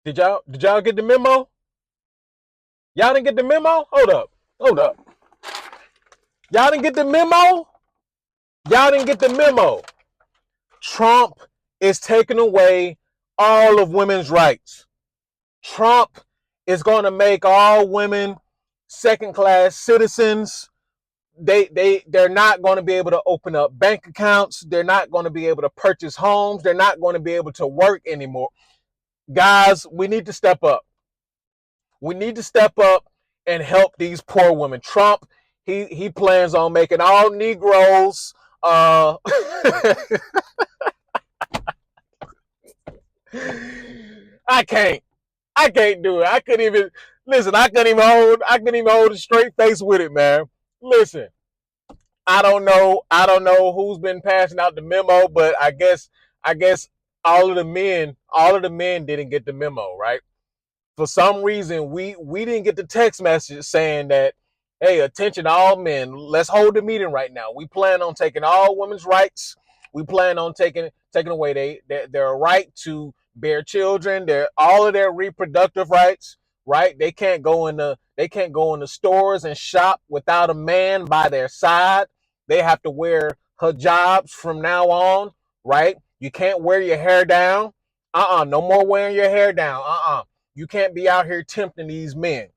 Did y'all get the memo? Y'all didn't get the memo? Hold up. Hold up. Y'all didn't get the memo? Y'all didn't get the memo. Trump is taking away all of women's rights. Trump is going to make all women second class citizens. They're not going to be able to open up bank accounts. They're not going to be able to purchase homes. They're not going to be able to work anymore. Guys, we need to step up. We need to step up and help these poor women. Trump, he plans on making all Negroes I can't. I can't do it. I couldn't even listen. I couldn't even hold a straight face with it, man. Listen, I don't know. I don't know who's been passing out the memo, but I guess all of the men didn't get the memo, right? For some reason, we didn't get the text message saying that, hey, attention all men, let's hold the meeting right now. We plan on taking all women's rights. We plan on taking away their right to bear children, their all of their reproductive rights, right? They can't go in the stores and shop without a man by their side. They have to wear hijabs from now on, right? You can't wear your hair down. No more wearing your hair down. You can't be out here tempting these men.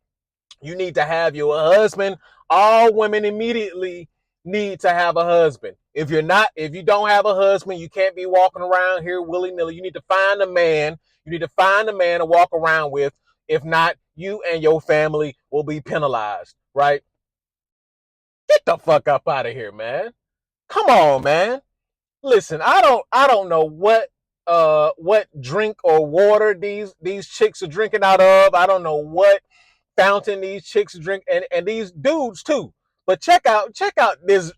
You need to have your husband. All women immediately need to have a husband. If you don't have a husband, you can't be walking around here willy-nilly. You need to find a man. You need to find a man to walk around with. If not, you and your family will be penalized, right? Get the fuck up out of here, man. Come on, man. Listen, I don't know what drink or water these chicks are drinking out of. I don't know what fountain these chicks drink, and these dudes too. But check out these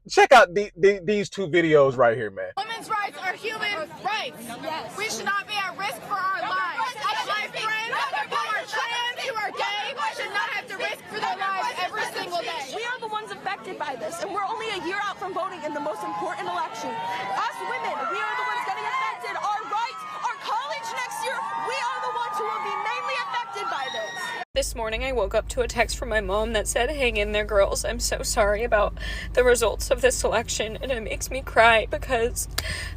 two videos right here, man. Women's rights are human rights. Yes. We should not be at risk for our lives. My friends who are trans, who are gay, should not have to risk for their lives every single day. We are the ones affected by this, and we're only a year out from voting in the most important election. Us women, we are the ones getting affected. Our rights, our college next year, we are the ones who will be mainly affected by this. This morning I woke up to a text from my mom that said, "Hang in there, girls. I'm so sorry about the results of this election," and it makes me cry because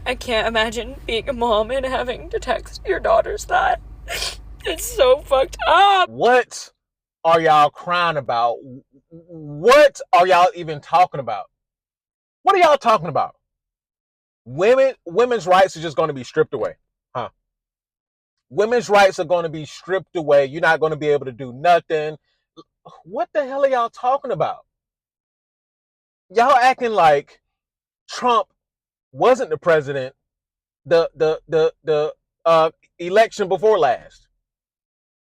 I can't imagine being a mom and having to text your daughters that. It's so fucked up. What are y'all crying about? What are y'all even talking about? What are y'all talking about? Women's rights are just going to be stripped away, huh? Women's rights are going to be stripped away. You're not going to be able to do nothing. What the hell are y'all talking about? Y'all acting like Trump wasn't the president the election before last.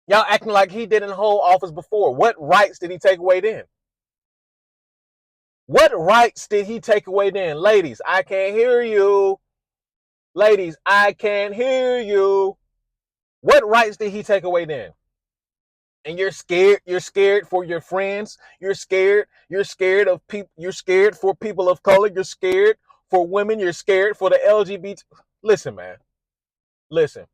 Y'all acting like he didn't hold office before. What rights did he take away then? What rights did he take away then? Ladies, I can't hear you. Ladies, I can't hear you. What rights did he take away then? And you're scared for your friends. You're scared of people. You're scared for people of color. You're scared for women. You're scared for the LGBT. Listen, man. Listen.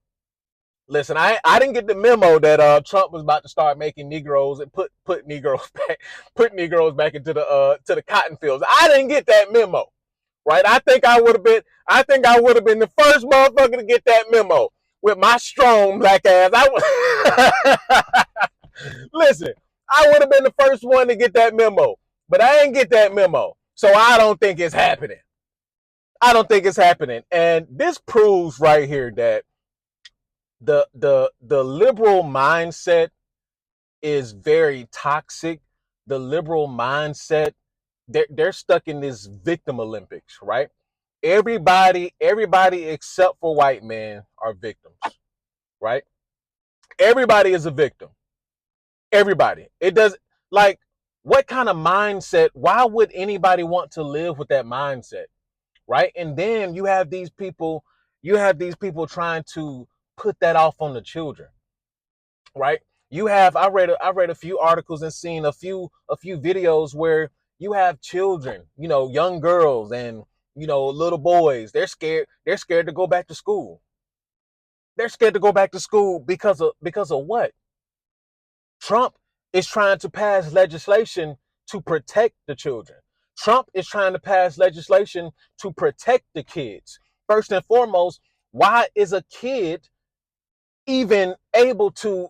I didn't get the memo that Trump was about to start making Negroes and put Negroes back into the cotton fields. I didn't get that memo. Right? I think I would have been the first motherfucker to get that memo with my strong black ass. Listen, I would have been the first one to get that memo, but I didn't get that memo. So I don't think it's happening. I don't think it's happening. And this proves right here that the liberal mindset is very toxic. The liberal mindset, they're stuck in this victim Olympics, right? Everybody except for white men are victims, right? Everybody is a victim. Everybody. It does, like, what kind of mindset? Why would anybody want to live with that mindset, right? And then you have these people trying to put that off on the children, right? I read a few articles and seen a few videos where you have children, young girls and little boys. They're scared to go back to school. They're scared to go back to school because of what? Trump is trying to pass legislation to protect the children. Trump is trying to pass legislation to protect the kids. First and foremost, why is a kid even able to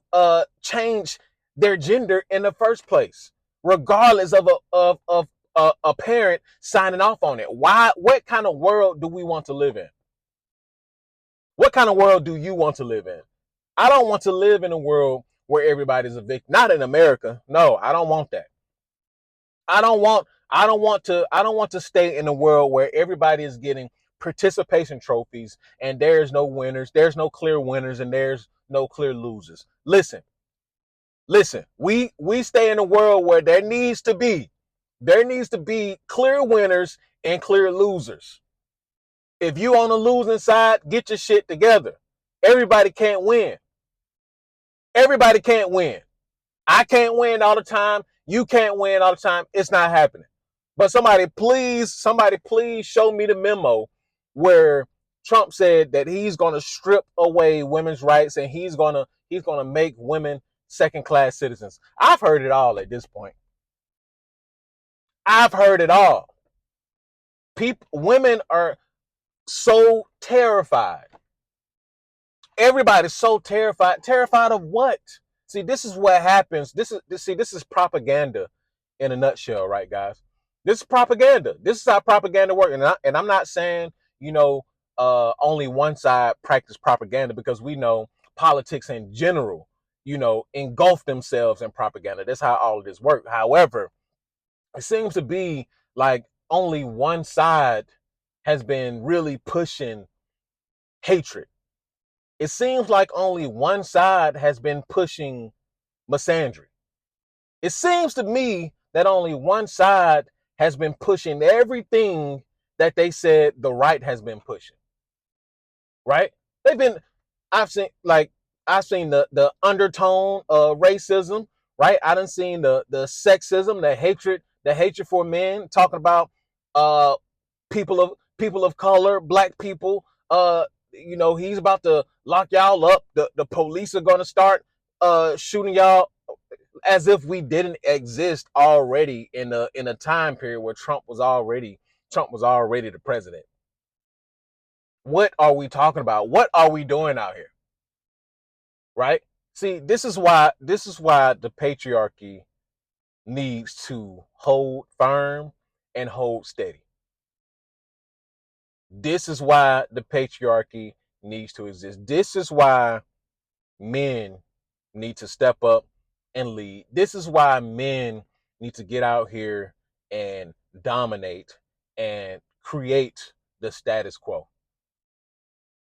change their gender in the first place, regardless of a parent signing off on it? Why? What kind of world do we want to live in? What kind of world do you want to live in? I don't want to live in a world where everybody's a victim. Not in America. No, I don't want that. I don't want to stay in a world where everybody is getting participation trophies and there's no winners, there's no clear winners, and there's no clear losers. Listen. We stay in a world where there needs to be clear winners and clear losers. If you on the losing side, get your shit together. Everybody can't win. Everybody can't win. I can't win all the time. You can't win all the time. It's not happening. But somebody please show me the memo where Trump said that he's going to strip away women's rights and he's going to make women second-class citizens. I've heard it all at this point. I've heard it all. Women are so terrified. Everybody's so terrified. Terrified of what? See, this is what happens. This is propaganda in a nutshell, right, guys? This is propaganda. This is how propaganda works. And I'm not saying, only one side practice propaganda, because we know politics in general, engulf themselves in propaganda. That's how all of this works. However, it seems to be like only one side has been really pushing hatred. It seems like only one side has been pushing misandry. It seems to me that only one side has been pushing everything that they said the right has been pushing. Right? I've seen the undertone of racism, right? I done seen the sexism, the hatred for men, talking about people of color, black people. He's about to lock y'all up. The police are gonna start shooting y'all, as if we didn't exist already in a time period where Trump was already the president. What are we talking about? What are we doing out here? Right? See, this is why the patriarchy needs to hold firm and hold steady. This is why the patriarchy needs to exist. This is why men need to step up and lead. This is why men need to get out here and dominate and create the status quo.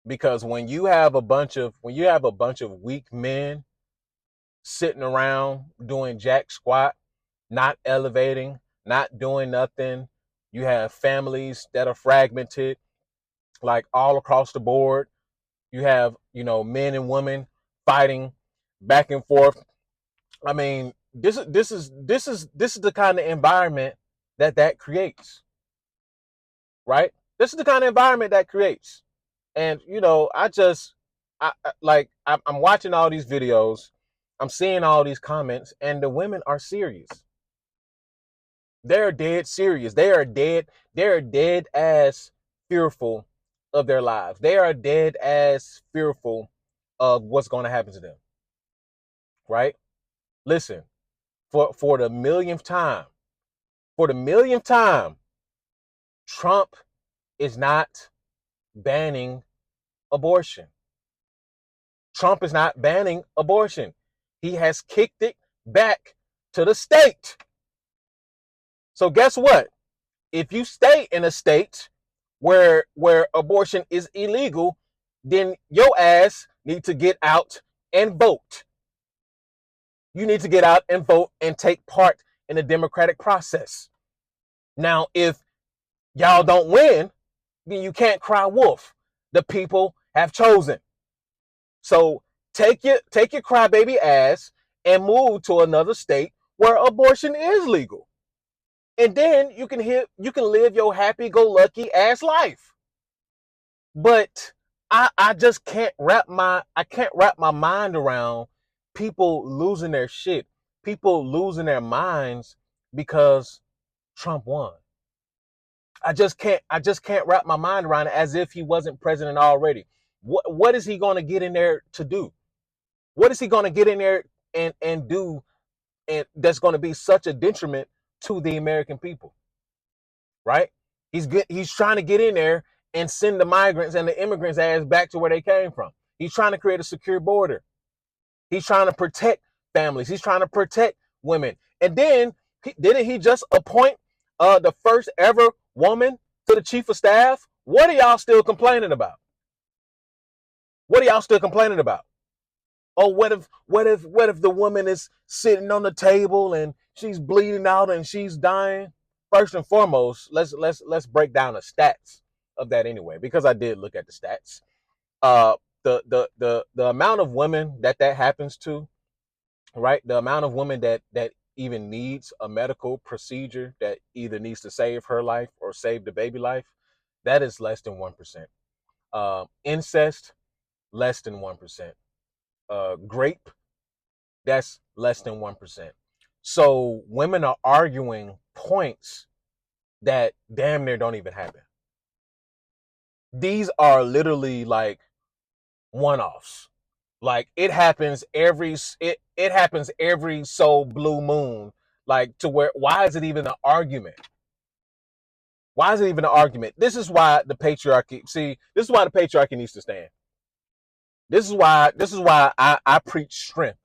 Because when you have a bunch of weak men sitting around doing jack squat, not elevating, not doing nothing, you have families that are fragmented, like all across the board. You have, men and women fighting back and forth. I mean, this is the kind of environment that creates, right? This is the kind of environment that creates. And I'm watching all these videos, I'm seeing all these comments, and the women are serious. They're dead serious. They are dead as fearful of their lives. They are dead as fearful of what's going to happen to them. Right? Listen, for the millionth time, Trump is not banning abortion. Trump is not banning abortion. He has kicked it back to the state. So guess what? If you stay in a state where abortion is illegal, then your ass need to get out and vote. You need to get out and vote and take part in the democratic process. Now, if y'all don't win, then you can't cry wolf. The people have chosen. So take your crybaby ass and move to another state where abortion is legal. And then you can live your happy-go-lucky ass life. But I just can't wrap my mind around people losing their shit, people losing their minds because Trump won. I just can't wrap my mind around it as if he wasn't president already. What is he going to get in there to do? What is he going to get in there and do, and that's going to be such a detriment to the American people, right? He's trying to get in there and send the migrants and the immigrants ass back to where they came from. He's trying to create a secure border. He's trying to protect families. He's trying to protect women. And then didn't he just appoint the first ever woman to the chief of staff? What are y'all still complaining about? What are y'all still complaining about? Oh, what if the woman is sitting on the table and she's bleeding out and she's dying? First and foremost, let's break down the stats of that anyway, because I did look at the stats. Uh, the amount of women that happens to, right? The amount of women that even needs a medical procedure that either needs to save her life or save the baby life, that is less than 1%. Incest, less than 1%. Grape, that's less than 1%. So women are arguing points that damn near don't even happen. These are literally like one-offs. Like it happens every so blue moon. Like, to where, why is it even an argument? Why is it even an argument? This is why the patriarchy. See, this is why the patriarchy needs to stand. This is why I preach strength.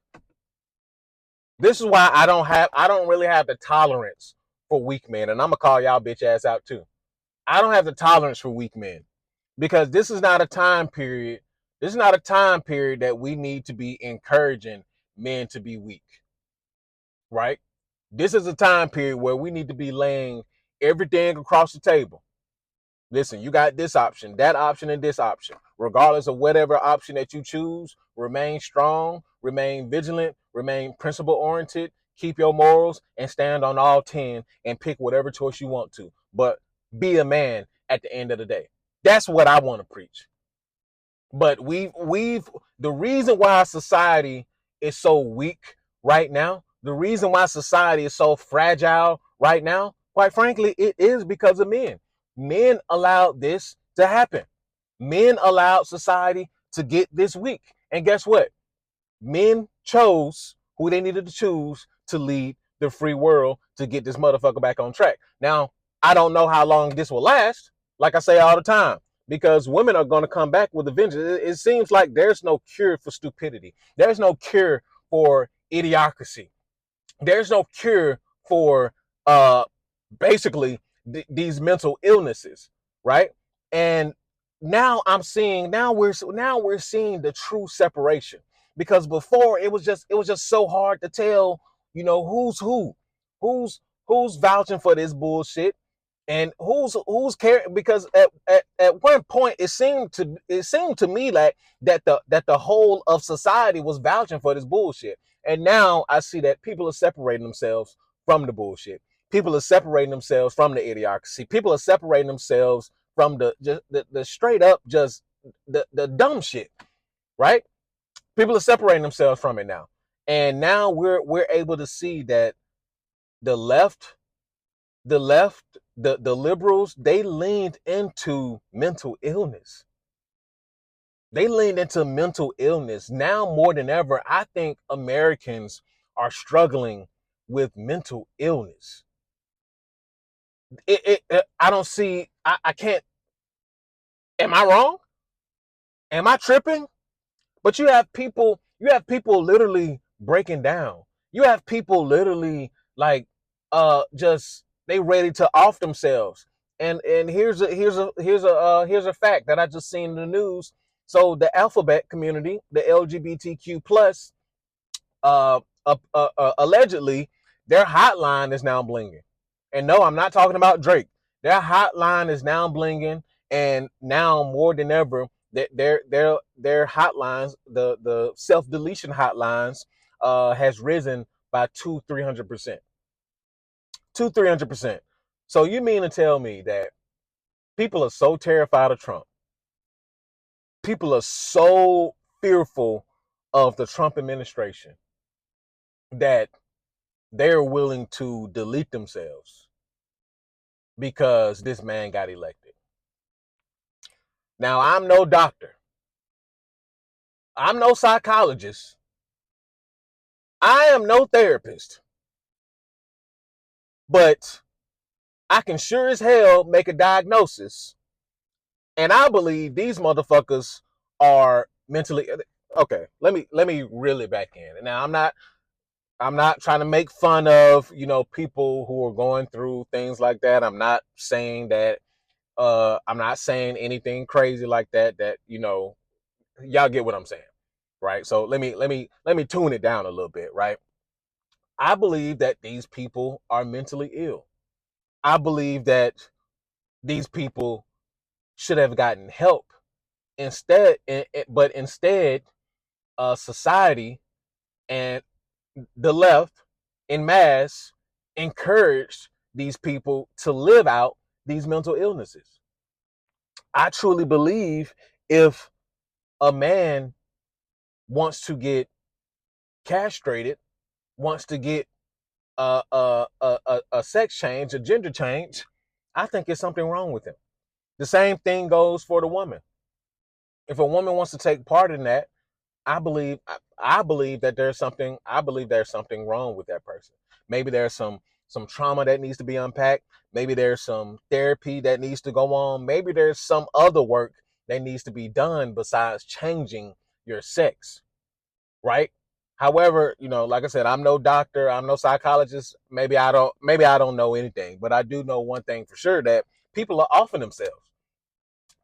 This is why I don't really have the tolerance for weak men, and I'm gonna call y'all bitch ass out too. I don't have the tolerance for weak men, because this is not a time period. This is not a time period that we need to be encouraging men to be weak, right? This is a time period where we need to be laying everything across the table. Listen, you got this option, that option, and this option. Regardless of whatever option that you choose, remain strong, remain vigilant, remain principle oriented, keep your morals, and stand on all 10 and pick whatever choice you want to. But be a man at the end of the day. That's what I want to preach. But we've the reason why society is so weak right now, the reason why society is so fragile right now, quite frankly, it is because of men. Men allowed this to happen. Men allowed society to get this weak. And guess what? Men chose who they needed to choose to lead the free world to get this motherfucker back on track. Now, I don't know how long this will last, like I say all the time, because women are going to come back with a vengeance. It seems like there's no cure for stupidity. There's no cure for idiocracy. There's no cure for uh basically these mental illnesses, right? And now we're seeing the true separation, because before it was just so hard to tell, who's who's vouching for this bullshit, and who's caring, because at one point it seemed to me like that the whole of society was vouching for this bullshit. And now I see that people are separating themselves from the bullshit. People are separating themselves from the idiocracy. People are separating themselves from the straight up just the dumb shit, right? People are separating themselves from it now. And now we're able to see that the left, the liberals, they leaned into mental illness. They leaned into mental illness. Now more than ever, I think Americans are struggling with mental illness. I don't see, I can't, am I wrong? Am I tripping? But you have people literally breaking down. You have people literally like just they ready to off themselves. And here's a fact that I just seen in the news. So the alphabet community, the LGBTQ plus, allegedly their hotline is now blinging. And no, I'm not talking about Drake. Their hotline is now blinging, and now more than ever, that their hotlines, the self deletion hotlines, has risen by 200-300%, 200-300%. So you mean to tell me that people are so terrified of Trump People are so fearful of the Trump administration that they're willing to delete themselves because this man got elected. Now, I'm no doctor. I'm no psychologist. I am no therapist. But I can sure as hell make a diagnosis. And I believe these motherfuckers are mentally okay. Let me reel it back in. Now, I'm not trying to make fun of, people who are going through things like that. I'm not saying that I'm not saying anything crazy like that y'all get what I'm saying, right? So let me tune it down a little bit, right? I believe that these people are mentally ill. I believe that these people should have gotten help but instead, society and the left in mass encouraged these people to live out these mental illnesses. I truly believe if a man wants to get castrated, wants to get a sex change, a gender change, I think there's something wrong with him. The same thing goes for the woman. If a woman wants to take part in that, I believe that there's something wrong with that person. Maybe there's some trauma that needs to be unpacked. Maybe there's some therapy that needs to go on. Maybe there's some other work that needs to be done besides changing your sex, right? However, like I said, I'm no doctor, I'm no psychologist. Maybe I don't know anything, but I do know one thing for sure, that people are offing themselves.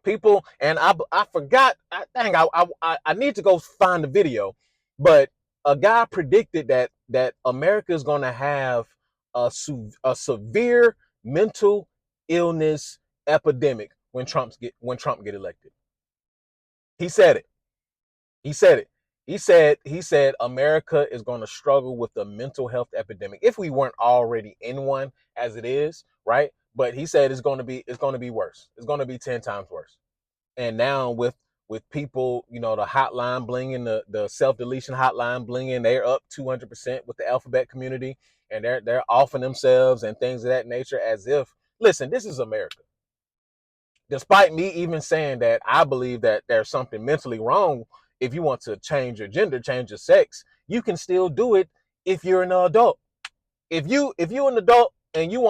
People, and I forgot. I need to go find the video, but a guy predicted that America is going to have a severe mental illness epidemic when Trump get elected. He said it. He said it. He said America is going to struggle with the mental health epidemic if we weren't already in one as it is, right? But he said it's going to be worse. It's going to be 10 times worse. And now with people, the hotline blinging, the self-deletion hotline blinging, they're up 200% with the alphabet community, and they're offing themselves and things of that nature as if, listen, this is America. Despite me even saying that I believe that there's something mentally wrong if you want to change your gender, change your sex, you can still do it if you're an adult. If you're an adult and you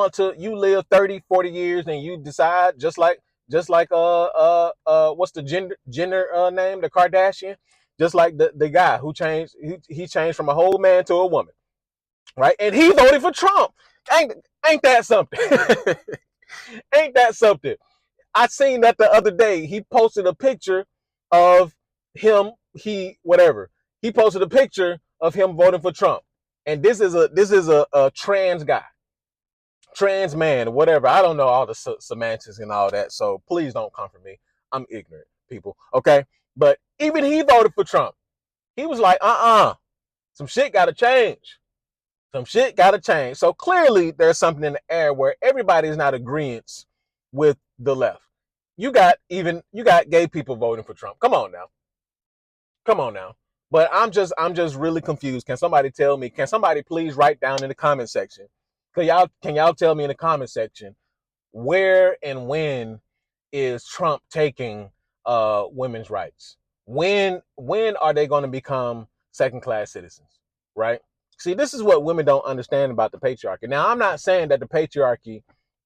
live 30, 40 years and you decide just like what's the gender name, the Kardashian, just like the guy who changed, he changed from a whole man to a woman, right? And he voted for Trump. Ain't that something? Ain't that something? I seen that the other day. He posted a picture of him. He posted a picture of him voting for Trump, and this is a trans guy, trans man, whatever. I don't know all the semantics and all that, so please don't come for me. I'm ignorant, people. Okay, but even he voted for Trump. He was like, some shit got to change. Some shit got to change. So clearly, there's something in the air where everybody is not agreeing with the left. You got gay people voting for Trump. Come on now. But I'm just really confused. Can somebody tell me? Can somebody please write down in the comment section? Can y'all tell me in the comment section where and when is Trump taking women's rights? When are they going to become second-class citizens? Right? See, this is what women don't understand about the patriarchy. Now, I'm not saying that the patriarchy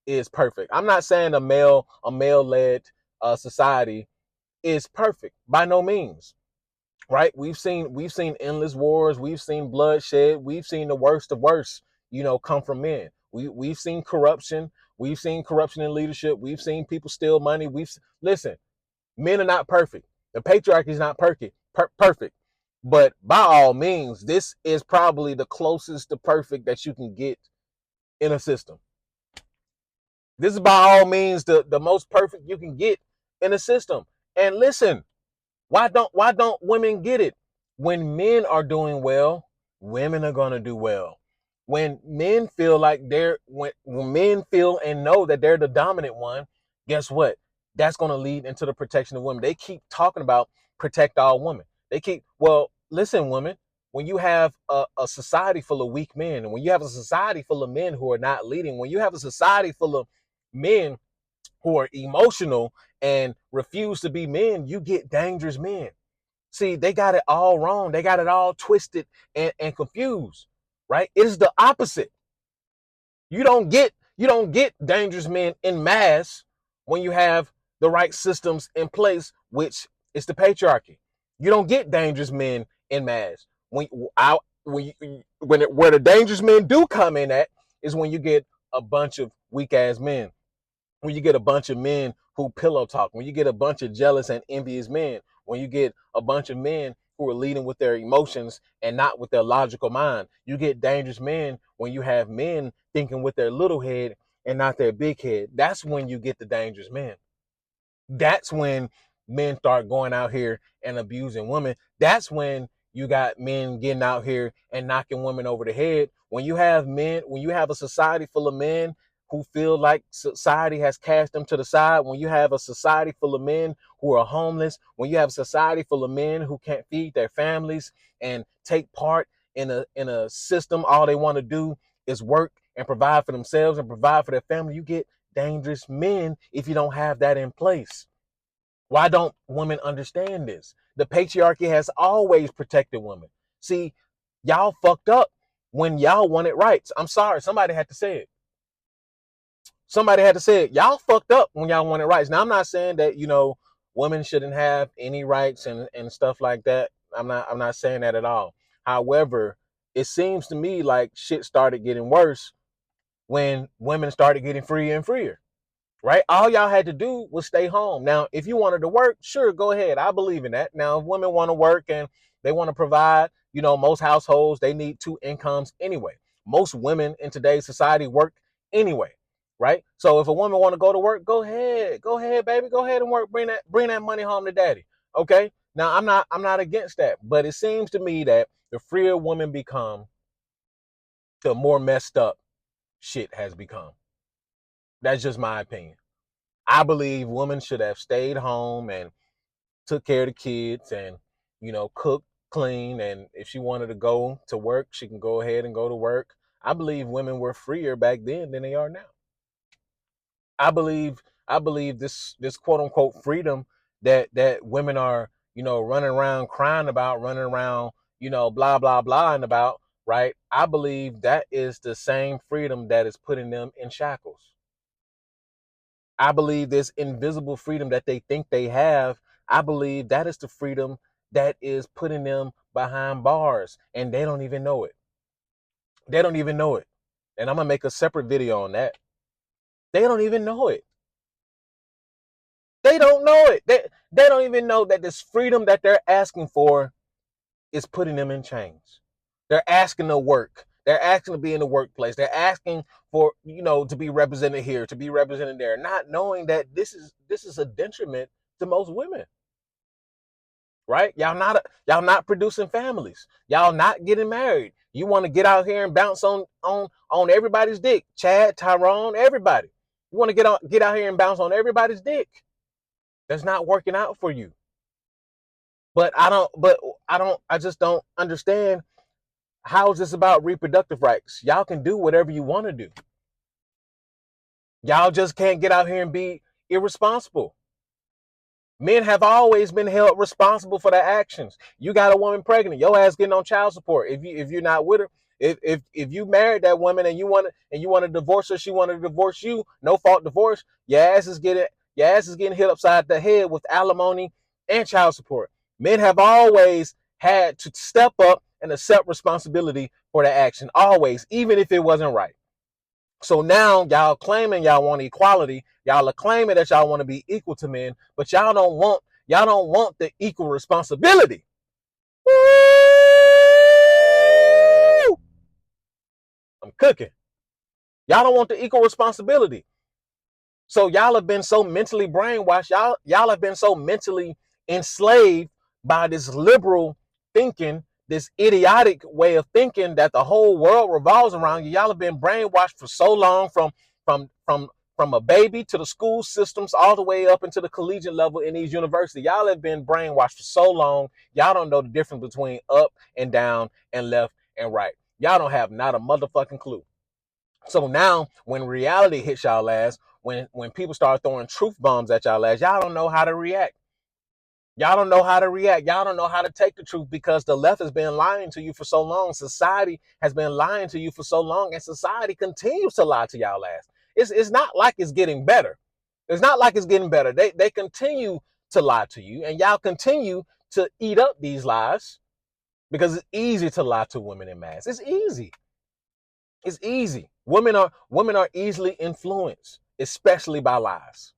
is perfect. I'm not saying a male-led society is perfect, by no means. Right? We've seen endless wars. We've seen bloodshed. We've seen the worst of worst, come from men. We've seen corruption. We've seen corruption in leadership. We've seen people steal money. Listen, men are not perfect. The patriarchy is not perfect. But by all means, this is probably the closest to perfect that you can get in a system. This is by all means the most perfect you can get in a system. And listen, why don't women get it? When men are doing well, women are gonna do well. When men feel like when men feel and know that they're the dominant one, guess what? That's going to lead into the protection of women. They keep talking about protect all women. Well, listen, women, when you have a society full of weak men, and when you have a society full of men who are not leading, when you have a society full of men who are emotional and refuse to be men, you get dangerous men. See, they got it all wrong. They got it all twisted and confused, right? It is the opposite. You don't get dangerous men in mass when you have the right systems in place, which is the patriarchy. You don't get dangerous men in mass. Where the dangerous men do come in at is when you get a bunch of weak ass men, when you get a bunch of men who pillow talk, when you get a bunch of jealous and envious men, when you get a bunch of men who are leading with their emotions and not with their logical mind. You get dangerous men when you have men thinking with their little head and not their big head. That's when you get the dangerous men. That's when men start going out here and abusing women. That's when you got men getting out here and knocking women over the head. When you have a society full of men who feel like society has cast them to the side, when you have a society full of men who are homeless, when you have a society full of men who can't feed their families and take part in a system, all they want to do is work and provide for themselves and provide for their family, you get dangerous men if you don't have that in place. Why don't women understand this? The patriarchy has always protected women. See, y'all fucked up when y'all wanted rights. I'm sorry, somebody had to say it. Somebody had to say it. Y'all fucked up when y'all wanted rights. Now, I'm not saying that, women shouldn't have any rights and stuff like that. I'm not saying that at all. However, it seems to me like shit started getting worse when women started getting freer and freer. Right? All y'all had to do was stay home. Now, if you wanted to work, sure, go ahead. I believe in that. Now, if women want to work and they want to provide, most households, they need two incomes anyway. Most women in today's society work anyway, right? So if a woman want to go to work, go ahead. Go ahead, baby. Go ahead and work. Bring that money home to daddy. Okay? Now, I'm not against that, but it seems to me that the freer women become, the more messed up shit has become. That's just my opinion. I believe women should have stayed home and took care of the kids and, cook, clean. And if she wanted to go to work, she can go ahead and go to work. I believe women were freer back then than they are now. I believe this quote unquote freedom that women are, running around crying about, running around, blah, blah, blah and about, right? I believe that is the same freedom that is putting them in shackles. I believe this invisible freedom that they think they have, I believe that is the freedom that is putting them behind bars, and they don't even know it. They don't even know it. And I'm going to make a separate video on that. They don't even know it. They don't know it. They don't even know that this freedom that they're asking for is putting them in chains. They're asking to work. They're asking to be in the workplace. They're asking for, to be represented here, to be represented there, not knowing that this is a detriment to most women. Right? Y'all not producing families. Y'all not getting married. You want to get out here and bounce on everybody's dick. Chad, Tyrone, everybody. You want to get out here and bounce on everybody's dick. That's not working out for you. I just don't understand. How is this about reproductive rights? Y'all can do whatever you want to do. Y'all just can't get out here and be irresponsible. Men have always been held responsible for their actions. You got a woman pregnant, your ass getting on child support. If you're not with her, if you married that woman and you want to divorce her, she wanted to divorce you, no fault divorce, your ass is getting hit upside the head with alimony and child support. Men have always had to step up and accept responsibility for their action, always, even if it wasn't right. So now y'all claiming y'all want equality, y'all are claiming that y'all want to be equal to men, but y'all don't want the equal responsibility. Woo! I'm cooking. Y'all don't want the equal responsibility. So y'all have been so mentally brainwashed. Y'all have been so mentally enslaved by this liberal thinking, this idiotic way of thinking that the whole world revolves around you. Y'all have been brainwashed for so long from from a baby to the school systems all the way up into the collegiate level in these universities. Y'all have been brainwashed for so long. Y'all don't know the difference between up and down and left and right. Y'all don't have not a motherfucking clue. So now when reality hits y'all ass, when people start throwing truth bombs at y'all ass, y'all don't know how to react. Y'all don't know how to react. Y'all don't know how to take the truth because the left has been lying to you for so long. Society has been lying to you for so long, and society continues to lie to y'all ass. It's not like it's getting better. It's not like it's getting better. They continue to lie to you, and y'all continue to eat up these lies because it's easy to lie to women in mass. It's easy. It's easy. Women are easily influenced, especially by lies.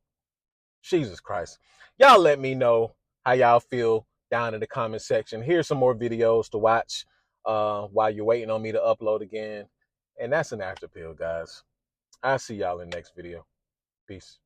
Jesus Christ. Y'all let me know how y'all feel down in the comment section. Here's some more videos to watch while you're waiting on me to upload again. And that's an after pill, guys. I'll see y'all in the next video. Peace.